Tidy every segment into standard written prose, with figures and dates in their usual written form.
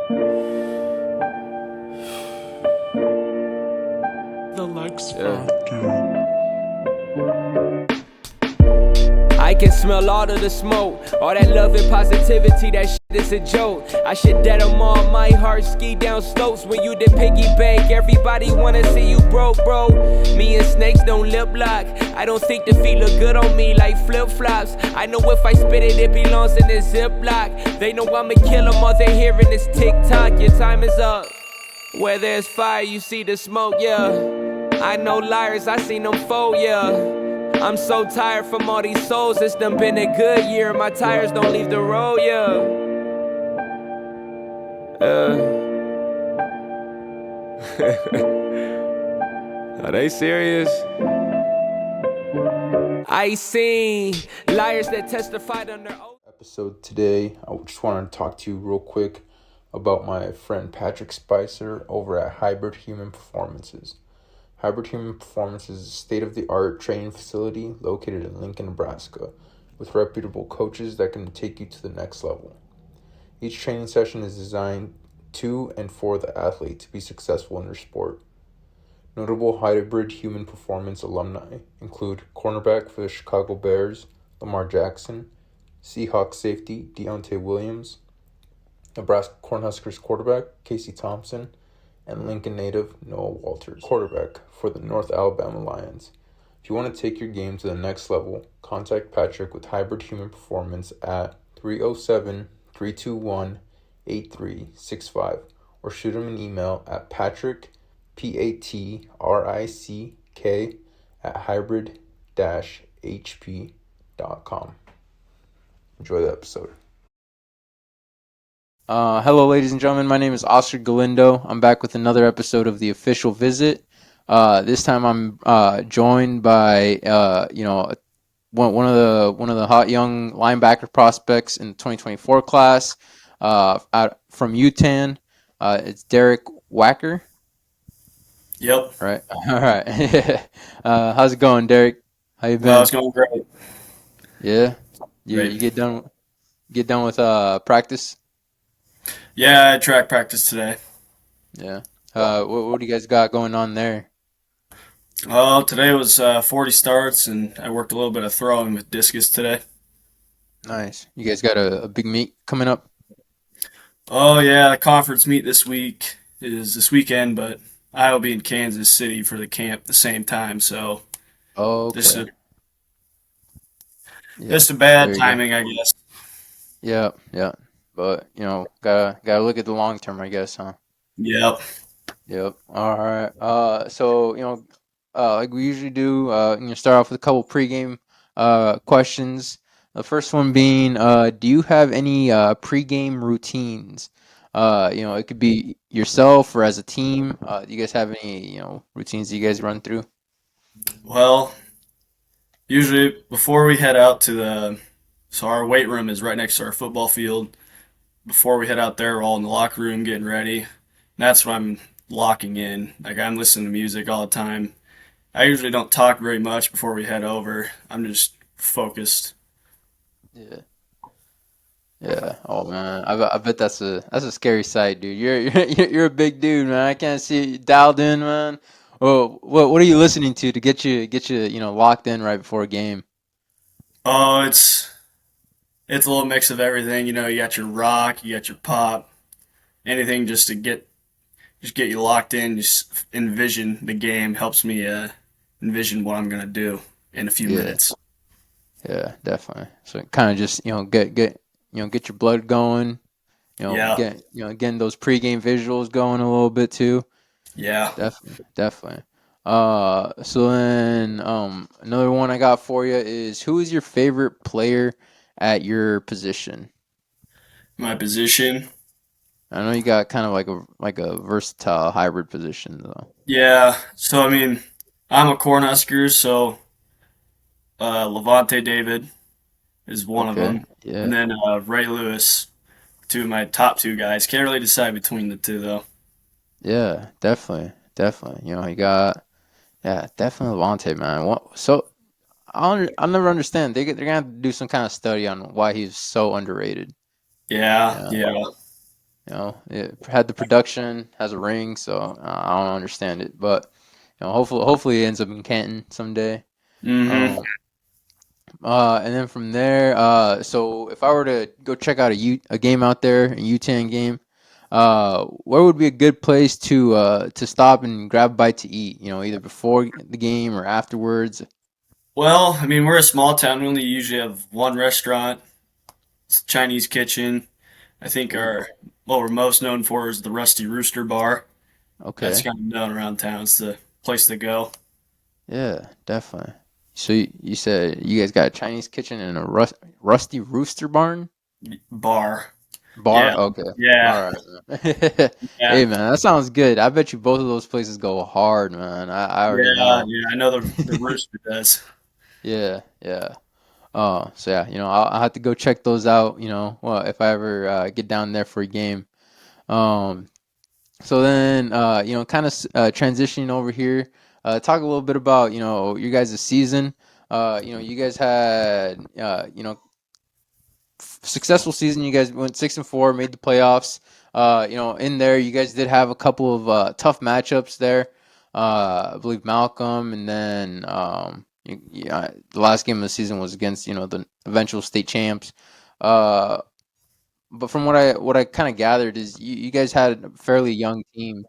The Lex Yeah. I can smell all of the smoke, all that love and positivity, that shit is a joke. I should dead them all, my heart ski down slopes. When you did piggy bank, everybody wanna see you broke, bro. Me and snakes don't lip lock. I don't think the feet look good on me like flip-flops. I know if I spit it, it belongs in this Ziploc. They know I'ma kill them, all they hearing is tick-tock. Your time is up. Where there's fire, you see the smoke, yeah. I know liars, I seen them fold, yeah. I'm so tired from all these souls, it's done been a good year. My tires don't leave the road, yeah. Are they serious? I seen liars that testified on their oath. Episode today, I just wanted to talk to you real quick about my friend Patrick Spicer over at Hybrid Human Performances. Hybrid Human Performances is a state-of-the-art training facility located in Lincoln, Nebraska, with reputable coaches that can take you to the next level. Each training session is designed to and for the athlete to be successful in their sport. Notable Hybrid Human Performance alumni include cornerback for the Chicago Bears, Lamar Jackson, Seahawks safety, Deontay Williams, Nebraska Cornhuskers quarterback, Casey Thompson, and Lincoln native Noah Walters, quarterback for the North Alabama Lions. If you want to take your game to the next level, contact Patrick with Hybrid Human Performance at 307-321-8365 or shoot him an email at Patrick, Patrick, at hybrid-hp.com. Enjoy the episode. Hello, ladies and gentlemen. My name is Oscar Galindo. I'm back with another episode of The Official Visit. This time I'm joined by one of the hot young linebacker prospects in the 2024 class from Yutan. It's Derek Wacker. Yep. Right. All right. How's it going, Derek? How you been? It's going great. Yeah. You Great. get done with practice? Yeah, I track practice today. Yeah. What do you guys got going on there? Today was 40 starts, and I worked a little bit of throwing with discus today. Nice. You guys got a big meet coming up? Oh, yeah, the conference meet this weekend, but I will be in Kansas City for the camp at the same time, so Oh, okay. just Yeah. a bad There you go. timing, I guess. Yeah. But gotta look at the long term, I guess, huh? Yep. Yep. All right. So like we usually do, start off with a couple pregame questions. The first one being, do you have any pregame routines? It could be yourself or as a team. Do you guys have any routines that you guys run through? Well, usually before we head out so our weight room is right next to our football field. Before we head out there, we're all in the locker room getting ready. And that's when I'm locking in. Like, I'm listening to music all the time. I usually don't talk very much before we head over. I'm just focused. Yeah. Yeah. Oh man, I bet that's a scary sight, dude. You're a big dude, man. I can't see you dialed in, man. Well, what are you listening to get you locked in right before a game? Oh, it's a little mix of everything. You know, you got your rock, you got your pop, anything just to get you locked in. Just envision the game helps me envision what I'm gonna do in a few Yeah. minutes. Yeah, definitely. So kind of just get your blood going. Yeah, Getting those pregame visuals going a little bit too. yeah. Definitely. So then another one I got for you is, who is your favorite player at your position? My position. I know you got kind of like a versatile hybrid position though. Yeah. So I mean, I'm a Cornhusker, so Levante David is one of Okay. them, Yeah. and then Ray Lewis, two of my top two guys. Can't really decide between the two though. Yeah, definitely. You got, yeah, definitely Levante, man. So I'll never understand. They're gonna have to do some kind of study on why he's so underrated. Yeah, Yeah. yeah. it had the production, has a ring, so I don't understand it. But hopefully it ends up in Canton someday. Mm-hmm. Um, and then from there, so if I were to go check out a game out there, a U10 game, where would be a good place to stop and grab a bite to eat? Either before the game or afterwards. Well, I mean, we're a small town. We only usually have one restaurant. It's Chinese kitchen. I think Ooh, what we're most known for is the Rusty Rooster Bar. That's okay. kind of known around town. It's the place to go. Yeah, definitely. So you said you guys got a Chinese kitchen and a rusty rooster Bar. bar? Yeah, Okay. yeah, All right, man. yeah, Hey, man, that sounds good. I bet you both of those places go hard, man. I already yeah, know. yeah. I know the rooster does. Yeah, yeah. So yeah, I'll have to go check those out, well, if I ever get down there for a game. Um, so then, kind of transitioning over here, talk a little bit about, your guys' season. You guys had, successful season. You guys went 6-4, made the playoffs. In there, you guys did have a couple of tough matchups there. I believe Malcolm, and then the last game of the season was against the eventual state champs. Uh, but from what I kind of gathered is you guys had a fairly young team.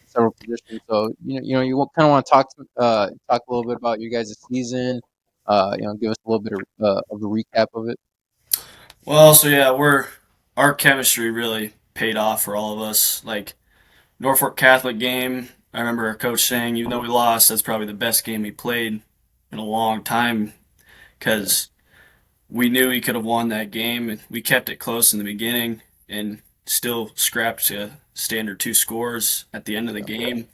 Several positions. So you kind of want to talk a little bit about your guys' season. Give us a little bit of a recap of it. Well, so yeah, our chemistry really paid off for all of us. Like Norfolk Catholic game, I remember our coach saying, even though we lost, that's probably the best game we played in a long time Yeah. because we knew we could have won that game. And we kept it close in the beginning and still scrapped to stay under two scores at the end of the Yeah. game.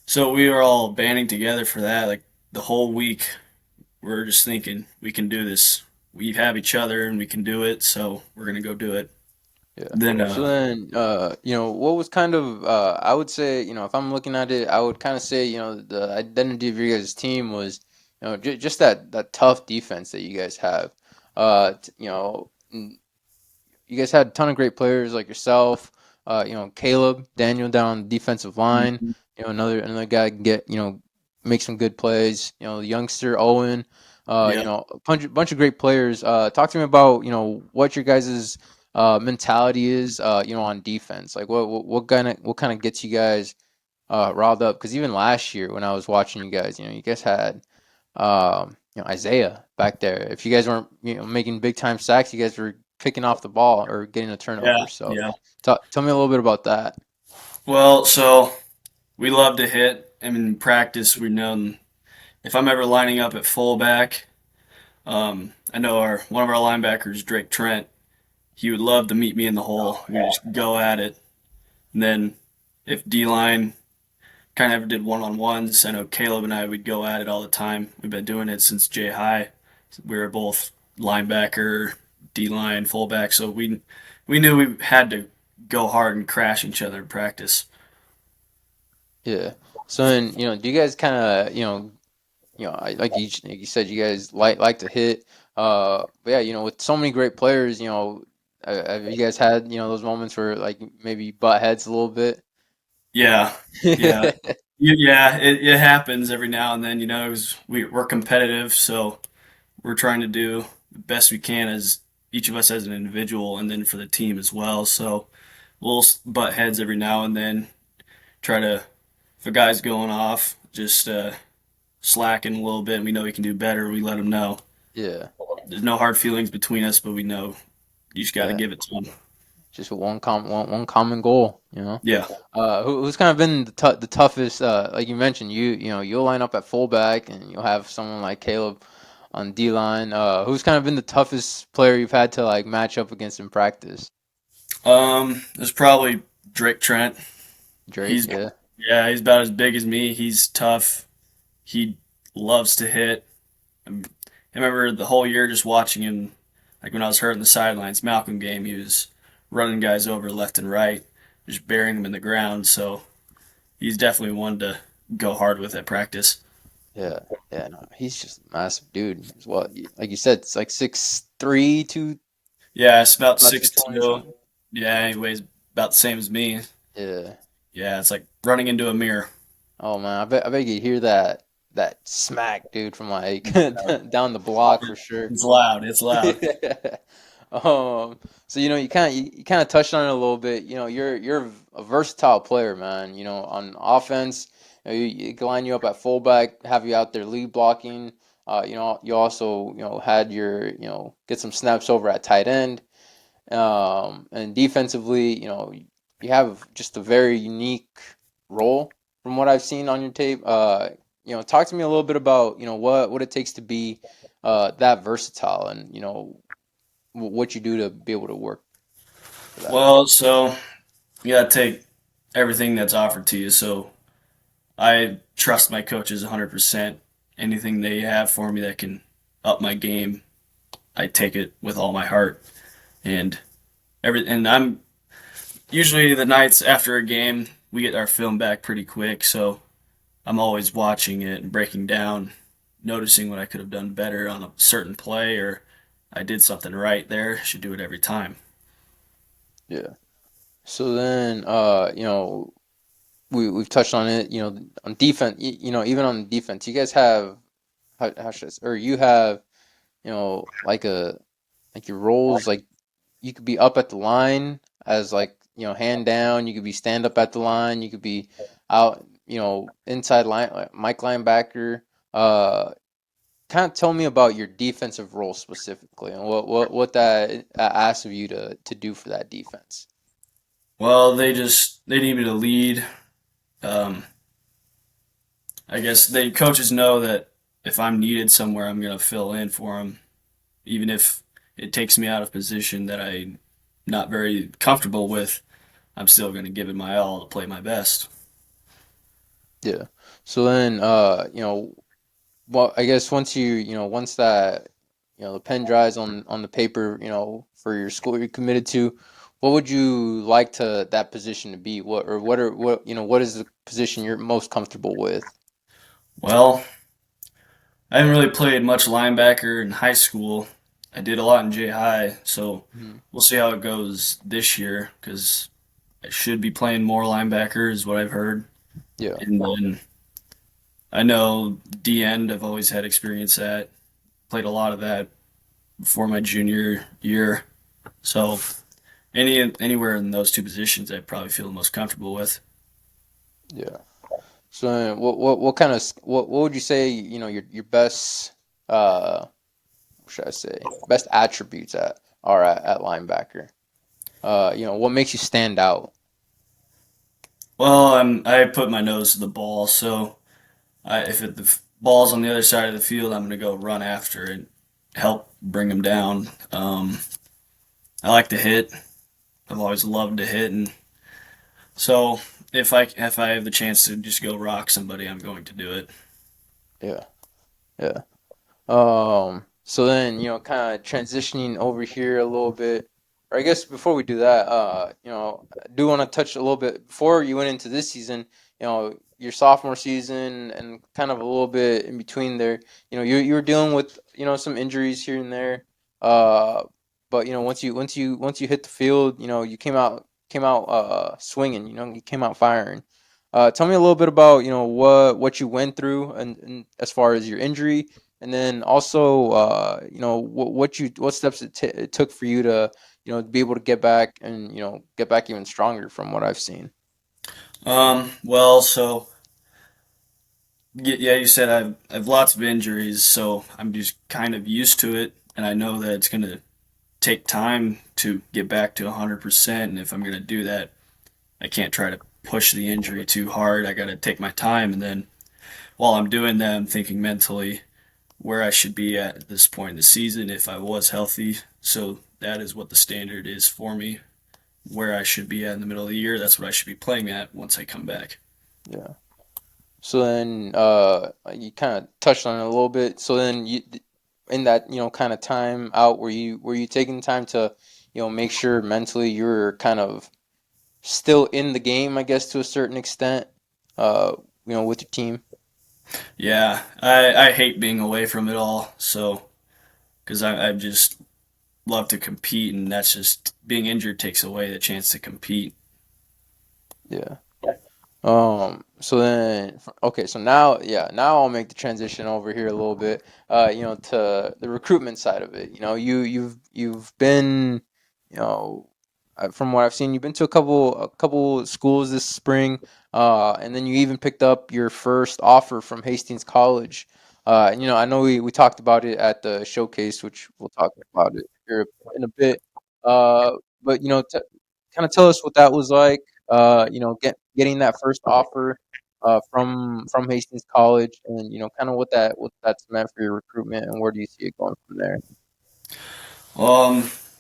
So we were all banding together for that. Like the whole week, we are just thinking we can do this. We have each other and we can do it. So we're gonna go do it. Yeah. Then, So then, what was kind of, I would say, if I'm looking at it, I would kind of say, the identity of your guys' team was, just that tough defense that you guys have. You guys had a ton of great players like yourself, Caleb, Daniel down the defensive line, mhm. another guy can get, make some good plays, the youngster Owen, Yeah, a bunch of great players. Talk to me about, what your guys' mentality is, on defense. Like what kind of gets you guys riled up? Because even last year when I was watching you guys, you guys had Isaiah back there. If you guys weren't making big time sacks, you guys were picking off the ball or getting a yeah, turnover. So yeah. tell me a little bit about that. Well, so we love to hit. I mean, in practice, we know if I'm ever lining up at fullback, I know our one of our linebackers, Drake Trent, he would love to meet me in the hole. We just go at it. And then if D line kind of ever did one on ones, I know Caleb and I would go at it all the time. We've been doing it since J High. We were both linebacker, D line, fullback, so we knew we had to go hard and crash each other in practice. Yeah. So then, do you guys kind of, like you said, you guys like to hit. But yeah, with so many great players, have you guys had, those moments where like maybe butt heads a little bit? Yeah, yeah, yeah. It happens every now and then. 'Cause we're competitive, so we're trying to do the best we can as each of us as an individual, and then for the team as well. So we'll butt heads every now and then. Try to if a guy's going off, just slacking a little bit, and we know he can do better. We let him know. Yeah. There's no hard feelings between us, but we know you just got to Yeah. give it to him. Just one common goal. Yeah. Who's kind of been the toughest? Like you mentioned, you'll line up at fullback, and you'll have someone like Caleb on D line. Who's kind of been the toughest player you've had to like match up against in practice? There's probably Drake Trent. Drake, He's yeah, yeah, he's about as big as me. He's tough. He loves to hit. I remember the whole year just watching him, like when I was hurt in the sidelines, Malcolm game, he was running guys over left and right, just burying them in the ground. So he's definitely one to go hard with at practice. yeah, yeah. No, he's just a massive dude as well. Like you said, it's like 6'3", two Yeah, it's about About six 6'1" or two. something. Yeah, anyways, about the same as me. Yeah. Yeah, it's like running into a mirror. Oh man, I bet you hear that smack, dude, from like down the block for sure. It's loud. It's loud. So you kind of touched on it a little bit. You're a versatile player, man. On offense, you can line you up at fullback, have you out there lead blocking. You also had get some snaps over at tight end. And defensively, you have just a very unique role from what I've seen on your tape. Talk to me a little bit about what it takes to be that versatile, and what you do to be able to work for that. Well, so you gotta take everything that's offered to you. So I trust my coaches 100%. Anything they have for me that can up my game, I take it with all my heart. And I'm usually the nights after a game, we get our film back pretty quick. So I'm always watching it and breaking down, noticing what I could have done better on a certain play, or I did something right there. Should do it every time. Yeah. So then, we've touched on it. On defense, even on defense, you guys have how should I say, or you have like your roles, like you could be up at the line as like hand down. You could be stand up at the line. You could be out inside line, like Mike linebacker. Uh, Kind of tell me about your defensive role specifically, and what that asks of you to do for that defense. Well, they need me to lead. Um, I guess they coaches know that if I'm needed somewhere, I'm gonna fill in for them, even if it takes me out of position that I'm not very comfortable with. I'm still gonna give it my all to play my best. Yeah. So then, well, I guess once that, the pen dries on the paper, for your school you're committed to, what would you like to that position to be? What is the position you're most comfortable with? Well, I haven't really played much linebacker in high school. I did a lot in J high, so Mhm. we'll see how it goes this year because I should be playing more linebacker, is what I've heard. Yeah. And then I know D end. I've always had experience at. Played a lot of that before my junior year. So anywhere in those two positions, I'd probably feel the most comfortable with. Yeah. So then what kind of what would you say, your best what should I say, best attributes at linebacker? What makes you stand out? Well, I put my nose to the ball, so if the ball's on the other side of the field, I'm going to go run after it, help bring them down. I like to hit. I've always loved to hit, and so if I have the chance to just go rock somebody, I'm going to do it. Yeah. Yeah. So then, kind of transitioning over here a little bit, or I guess before we do that, I do want to touch a little bit before you went into this season, your sophomore season and kind of a little bit in between there, you were dealing with, some injuries here and there. Uh, but once you hit the field, you came out swinging, you came out firing. Tell me a little bit about, what you went through and as far as your injury, and then also, what steps it took for you to, be able to get back and, get back even stronger from what I've seen. Well, so yeah, you said I've lots of injuries, so I'm just kind of used to it, and I know that it's going to take time to get back to 100%. And if I'm going to do that, I can't try to push the injury too hard. I got to take my time, and then while I'm doing that, I'm thinking mentally where I should be at this point in the season if I was healthy. So that is what the standard is for me. Where I should be at in the middle of the year, that's what I should be playing at once I come back. Yeah. So then, you kind of touched on it a little bit. So then, in that, kind of time out, were you taking time to, make sure mentally you're kind of still in the game, I guess, to a certain extent, uh, with your team? Yeah, I hate being away from it all. So, because I've just love to compete, and that's just being injured takes away the chance to compete. Yeah. So then, okay, so now, yeah, now I'll make the transition over here a little bit, to the recruitment side of it. You've been, from what I've seen, you've been to a couple schools this spring, and then you even picked up your first offer from Hastings College. And I know we talked about it at the showcase, which we'll talk about it here in a bit. Uh, but kind of tell us what that was like. Getting that first offer from Hastings College, and kind of what that's meant for your recruitment, and where do you see it going from there?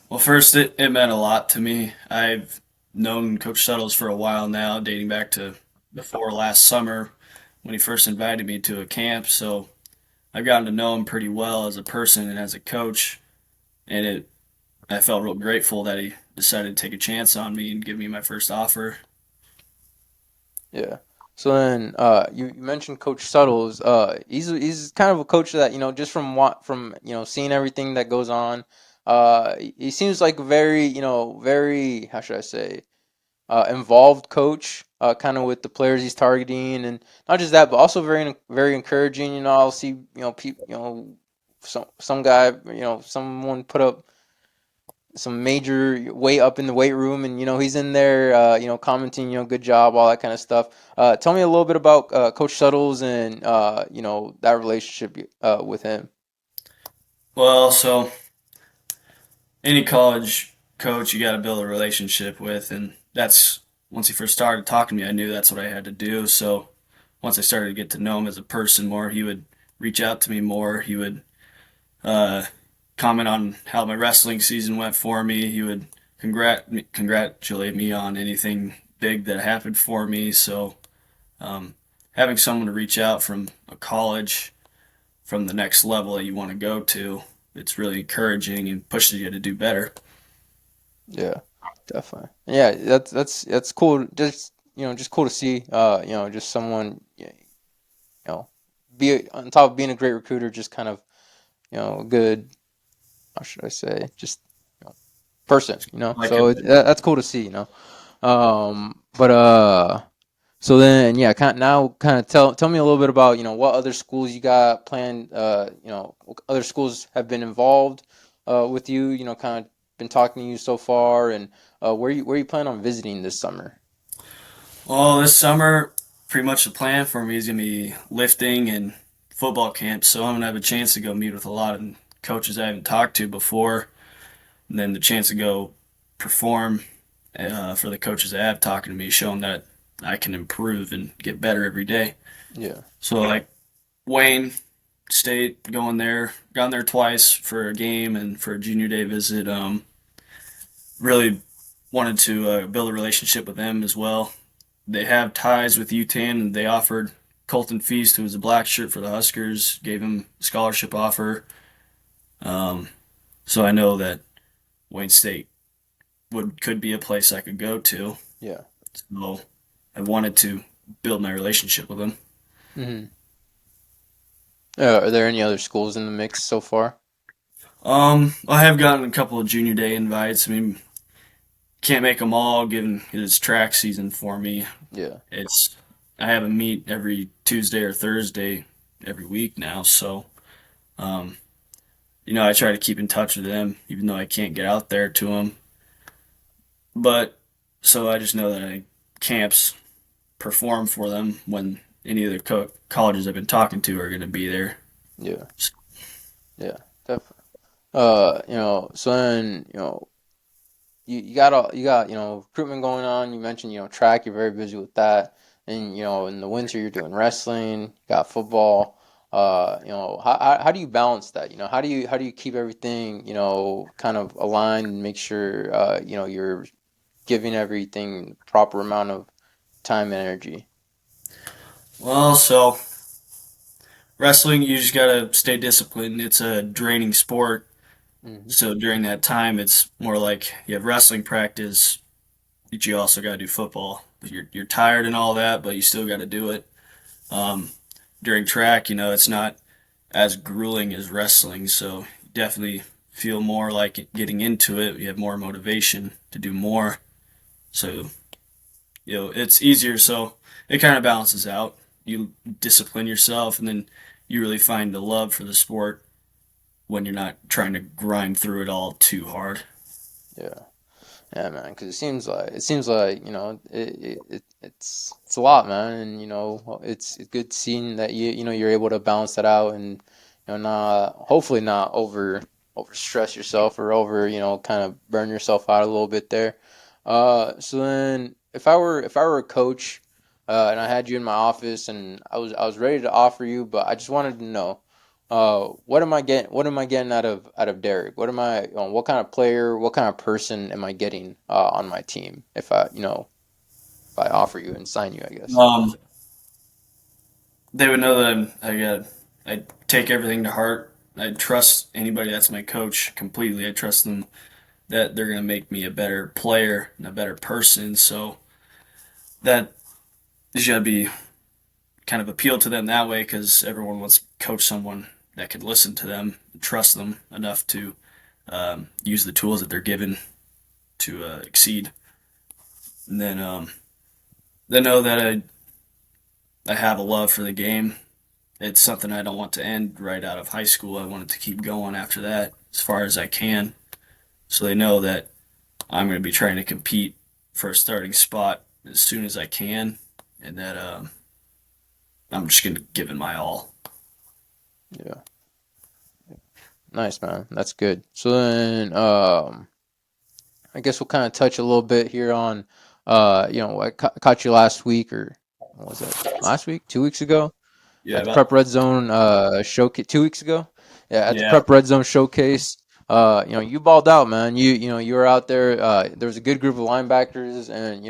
Well, first, it meant a lot to me. I've known Coach Suttles for a while now, dating back to before last summer when he first invited me to a camp. So I've gotten to know him pretty well as a person and as a coach, and I felt real grateful that he decided to take a chance on me and give me my first offer. Yeah. So then, you mentioned Coach Suttles. He's kind of a coach that just from seeing everything that goes on. He seems like a very very, how should I say, involved coach, kind of with the players he's targeting, and not just that, but also very very encouraging. I'll see people, some guy, someone put up some major weight up in the weight room, and he's in there, commenting, good job, all that kind of stuff. Tell me a little bit about Coach Suttles and that relationship with him. Well, so any college coach you got to build a relationship with, and that's once he first started talking to me, I knew that's what I had to do. So once I started to get to know him as a person more, he would reach out to me more. He would uh, comment on how my wrestling season went for me. He would congratulate me on anything big that happened for me. So having someone to reach out from a college, from the next level that you want to go to, it's really encouraging and pushes you to do better. Yeah, definitely. Yeah, that's cool. Just cool to see. Just someone, be on top of being a great recruiter, just kind of a good, how should I say, just person. Like So a that's cool to see. But so then, yeah, kind of tell me a little bit about what other schools you got planned. What other schools have been involved with you. Kind of been talking to you so far, and where you plan on visiting this summer? Well, this summer, pretty much the plan for me is gonna be lifting and football camp. So I'm gonna have a chance to go meet with a lot of coaches I haven't talked to before, and then the chance to go perform for the coaches that have talking to me, show them that I can improve and get better every day. Yeah, So like Wayne State, gone there twice for a game and for a junior day visit. Really wanted to build a relationship with them as well. They have ties with Yutan, and they offered Colton Feast, who was a black shirt for the Huskers, gave him a scholarship offer. Um, so I know that Wayne State could be a place I could go to. yeah. So I wanted to build my relationship with them. Hmm. Are there any other schools in the mix so far? I have gotten a couple of junior day invites. I mean, can't make them all given it's track season for me. Yeah, It's I have a meet every Tuesday or Thursday every week now, so um, I try to keep in touch with them, even though I can't get out there to them. But so I just know that I camps perform for them when any of the colleges I've been talking to are going to be there. yeah, yeah, definitely. So then, you got recruitment going on. You mentioned track. You're very busy with that, and in the winter you're doing wrestling. You got football. How do you balance that? How do you keep everything kind of aligned and make sure you're giving everything the proper amount of time and energy? Well, so wrestling, you just gotta stay disciplined. It's a draining sport, Hmm. so during that time, it's more like you have wrestling practice, but you also gotta do football. You're tired and all that, but you still gotta do it. Um, During track, it's not as grueling as wrestling, so you definitely feel more like getting into it. You have more motivation to do more. So, it's easier. So it kind of balances out. You discipline yourself, and then you really find the love for the sport when you're not trying to grind through it all too hard. Yeah. Yeah, man. Because it seems like it's a lot, man. And it's good seeing that you're able to balance that out, and not hopefully not over stress yourself, or over kind of burn yourself out a little bit there. So then if I were a coach, and I had you in my office, and I was ready to offer you, but I just wanted to know, what am I getting out of Derek? What kind of player, what kind of person am I getting on my team if I offer you and sign you, I guess. Um, they would know that I take everything to heart. I trust anybody that's my coach completely. I trust them that they're going to make me a better player and a better person. So that is going to be kind of appeal to them that way, because everyone wants to coach someone that can listen to them, trust them enough to use the tools that they're given to exceed. And then they know that I have a love for the game. It's something I don't want to end right out of high school. I want it to keep going after that as far as I can. So they know that I'm going to be trying to compete for a starting spot as soon as I can, and that I'm just going to give it my all. Yeah, nice, man. That's good. So then, I guess we'll kind of touch a little bit here on, I caught you last week, or what was it? Last week, 2 weeks ago, Yeah, at the about Prep Red Zone showcase. 2 weeks ago, yeah, at the yeah, Prep Red Zone showcase. You balled out, man. You were out there. There was a good group of linebackers, and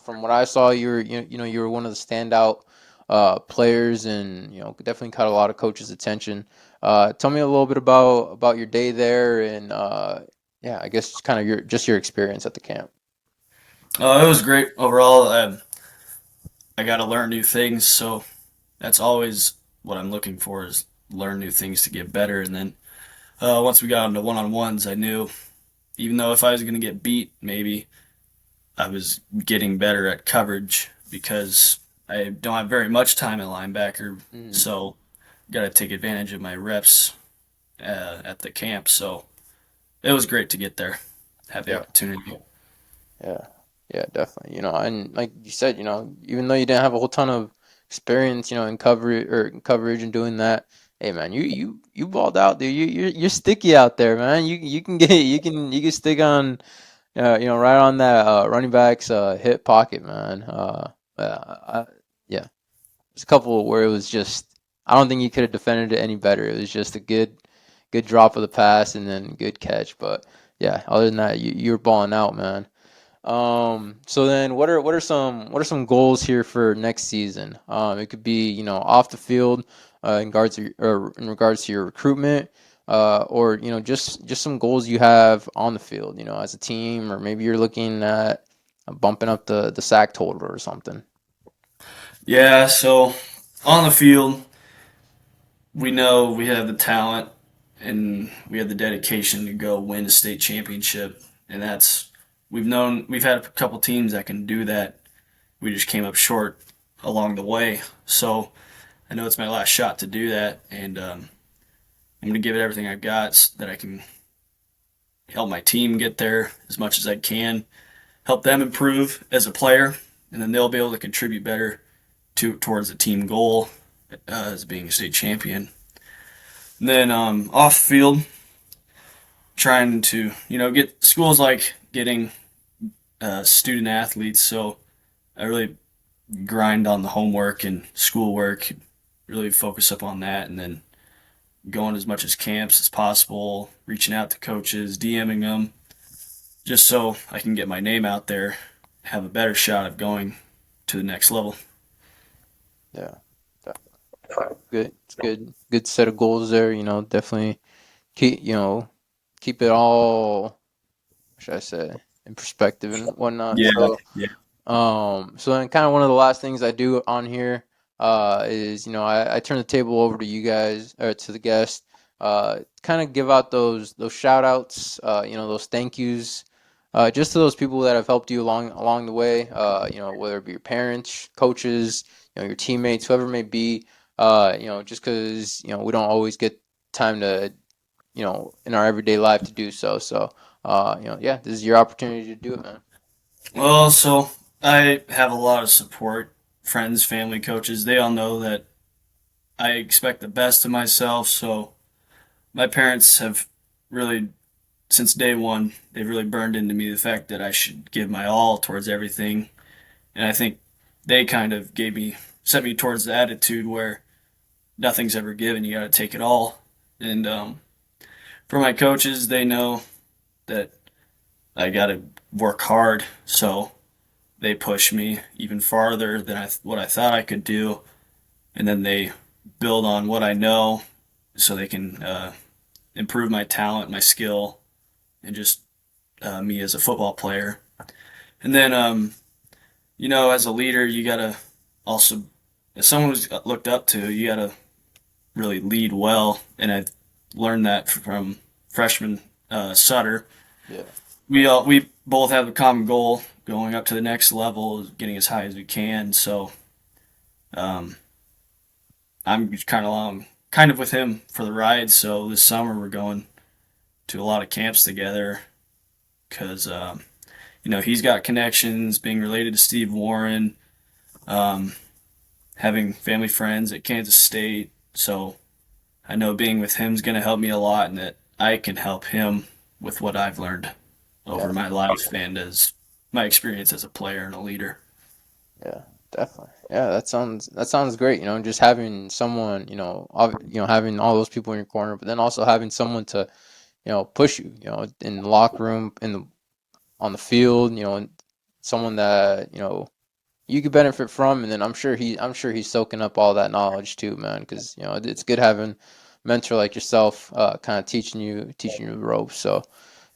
from what I saw, you were one of the standout players, and definitely caught a lot of coaches' attention. Tell me a little bit about your day there, and yeah, I guess kind of your experience at the camp. it was great overall. I got to learn new things, so that's always what I'm looking for, is learn new things to get better. And then once we got into one-on-ones, I knew even though if I was going to get beat, maybe I was getting better at coverage, because I don't have very much time at linebacker, Mm, so got to take advantage of my reps at the camp. So it was great to get there, have the yeah. opportunity. Yeah, yeah, definitely. And like you said, even though you didn't have a whole ton of experience, in coverage and doing that, hey man, you balled out, dude. You're sticky out there, man. You can stick on, right on that running back's hip pocket, man. Yeah, there's a couple where it was just, I don't think you could have defended it any better. It was just a good drop of the pass, and then good catch. But yeah, other than that, you're balling out, man. So then what are some goals here for next season? It could be, off the field, in regards to your recruitment, or, just some goals you have on the field, as a team, or maybe you're looking at bumping up the sack total or something. Yeah, so on the field, we know we have the talent and we have the dedication to go win a state championship, and we've had a couple teams that can do that. We just came up short along the way. So I know it's my last shot to do that, and I'm going to give it everything I've got so that I can help my team get there as much as I can, help them improve as a player, and then they'll be able to contribute better towards the team goal as being a state champion. And then off field, trying to get schools like getting student athletes. So I really grind on the homework and schoolwork, really focus up on that, and then going as much as camps as possible, reaching out to coaches, DMing them, just so I can get my name out there, have a better shot of going to the next level. Yeah, good. It's good set of goals there. Definitely keep it all, what should I say, in perspective and whatnot. Yeah, So yeah. so then kind of one of the last things I do on here is, I turn the table over to you guys, or to the guest. kind of give out those shout outs, those thank yous, just to those people that have helped you along the way, whether it be your parents, coaches, your teammates, whoever it may be, just because, we don't always get time to, in our everyday life to do so. So, this is your opportunity to do it, man. Well, so I have a lot of support, friends, family, coaches. They all know that I expect the best of myself. So my parents have really, since day one, they've really burned into me the fact that I should give my all towards everything. And I think they kind of set me towards the attitude where nothing's ever given. You got to take it all. And for my coaches, they know that I got to work hard. So they push me even farther than what I thought I could do. And then they build on what I know so they can improve my talent, my skill, and just me as a football player. And then, as a leader, you got to also, as someone who's looked up to, you got to really lead well. And I learned that from freshman Sutter. Yeah. We both have a common goal, going up to the next level, getting as high as we can. So I'm kind of with him for the ride. So this summer we're going to a lot of camps together because he's got connections, being related to Steve Warren, having family friends at Kansas State. So I know being with him is going to help me a lot, and that I can help him with what I've learned over my life and as my experience as a player and a leader. Yeah, definitely. Yeah, that sounds great. Just having someone, having all those people in your corner, but then also having someone to, push you, in the locker room, on the field, and someone that you could benefit from, and then I'm sure he's soaking up all that knowledge too, man. Because it's good having a mentor like yourself, kind of teaching you the ropes. So.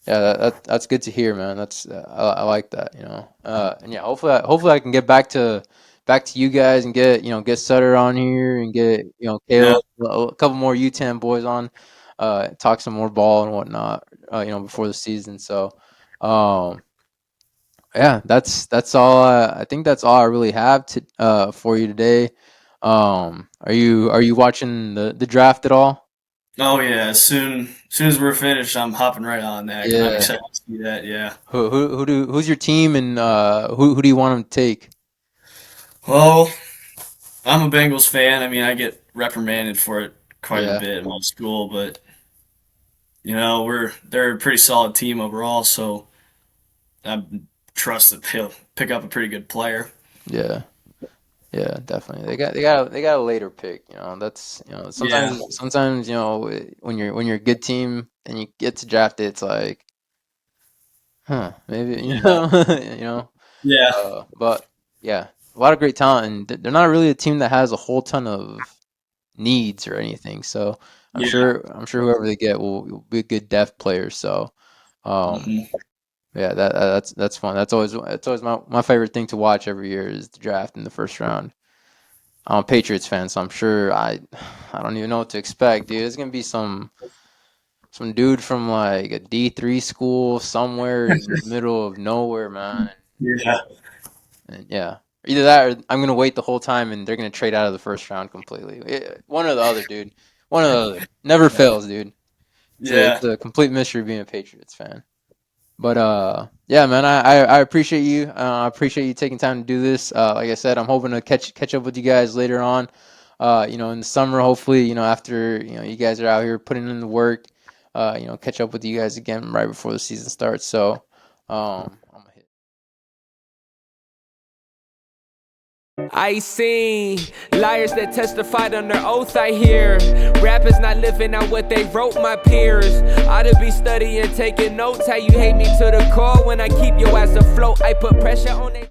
Yeah, that's good to hear, man. I like that, and yeah, hopefully I can get back to you guys and get Sutter on here and get Caleb, a couple more Yutan boys on, talk some more ball and whatnot, before the season. So, yeah, that's all. I think that's all I really have for you today. Are you watching the draft at all? Oh yeah, as soon as we're finished, I'm hopping right on that. 'Cause I'm Yeah. excited to see that. Yeah. Who's your team, and who do you want them to take? Well, I'm a Bengals fan. I mean, I get reprimanded for it quite Yeah. a bit in my school, but they're a pretty solid team overall. So I trust that they'll pick up a pretty good player. Yeah. Yeah, definitely. They got a later pick. That's sometimes when you're a good team and you get to draft it, it's like, maybe Yeah. But yeah, a lot of great talent, and they're not really a team that has a whole ton of needs or anything. So I'm Yeah. sure whoever they get will be a good depth player. So Mhm. yeah, that's fun. That's always my favorite thing to watch every year is the draft in the first round. I'm a Patriots fan, so I'm sure I don't even know what to expect, dude. It's gonna be some dude from like a D3 school somewhere in the middle of nowhere, man. Yeah. And yeah, either that or I'm gonna wait the whole time and they're gonna trade out of the first round completely. One or the other, dude. One or the other. Never fails, dude. Yeah. It's a complete mystery being a Patriots fan. But yeah, man, I appreciate you. I appreciate you taking time to do this. Like I said, I'm hoping to catch up with you guys later on. In the summer, hopefully, after you guys are out here putting in the work. Catch up with you guys again right before the season starts. So, I'm gonna hit. I seen liars that testified on their oath. I hear rappers not living out what they wrote. My peers ought to be studying, taking notes. How you hate me to the core when I keep your ass afloat. I put pressure on it.